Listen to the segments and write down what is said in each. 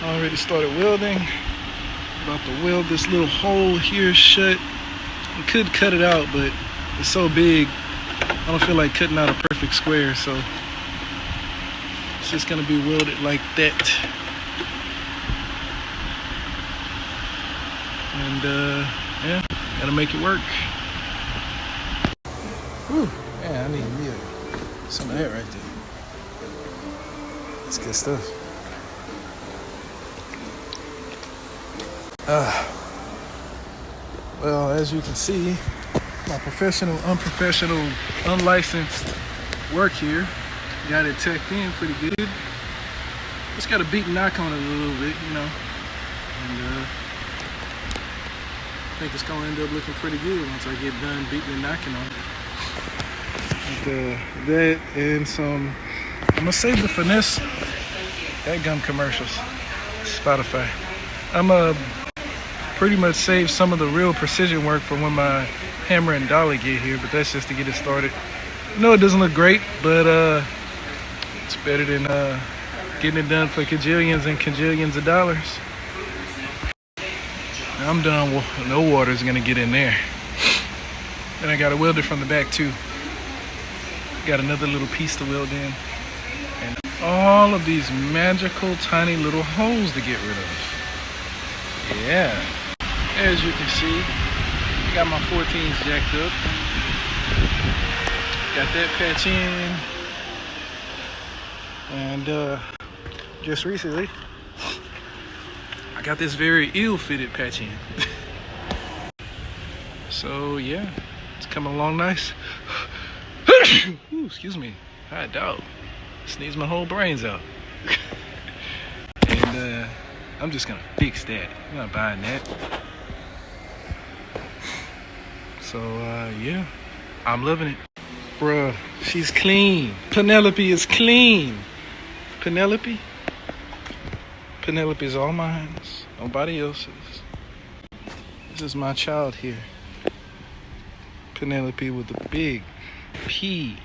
Already started welding. About to weld this little hole here shut. I could cut it out, but it's so big, I don't feel like cutting out a perfect square, so it's just gonna be welded like that. And yeah, gotta make it work. Whew, man, I need me some of that right there. That's good stuff. Well, as you can see, my professional, unprofessional, unlicensed work here. Got it tucked in pretty good. Just got a beat and knock on it a little bit, you know. And I think it's gonna end up looking pretty good once I get done beating and knocking on it. With, that and some, I'm gonna save the finesse that gum commercials, Spotify. I'm pretty much save some of the real precision work for when my hammer and dolly get here, but that's just to get it started. No, it doesn't look great, but it's better than getting it done for cajillions and cajillions of dollars. I'm done. No water is gonna get in there. Then I got to weld it from the back too. Got another little piece to weld in, and all of these magical tiny little holes to get rid of. Yeah. As you can see, I got my 14s jacked up. Got that patch in. And just recently, I got this very ill-fitted patch in. So yeah, it's coming along nice. Ooh, excuse me, hot dog. Sneeze my whole brains out. And I'm just gonna fix that. I'm not buying that. So yeah, I'm loving it. Bruh, she's clean. Penelope is clean. Penelope? Penelope is all mine, nobody else's. This is my child here. Penelope with the big P.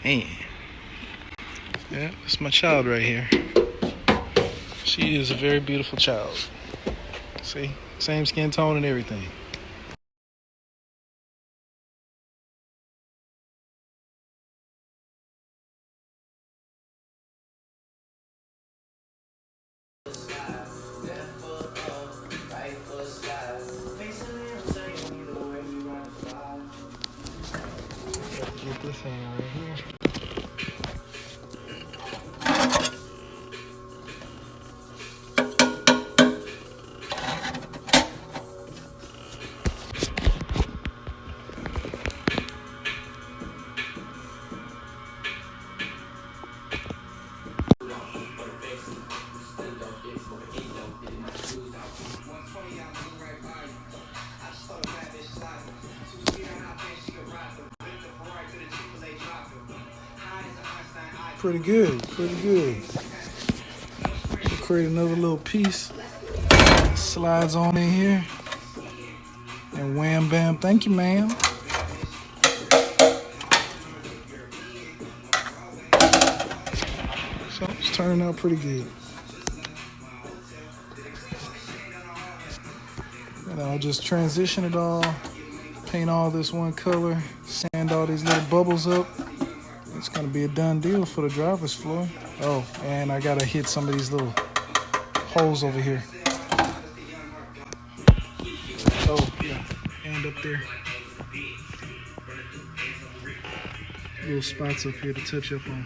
Man. Yeah, it's my child right here. She is a very beautiful child. See? Same skin tone and everything. Get this thing right here. Pretty good, pretty good. We'll create another little piece. Slides on in here. And wham bam, thank you, ma'am. So it's turning out pretty good. And I'll just transition it all, paint all this one color, sand all these little bubbles up. It's gonna be a done deal for the driver's floor. Oh, and I gotta hit some of these little holes over here. Oh, yeah, and up there. Little spots up here to touch up on.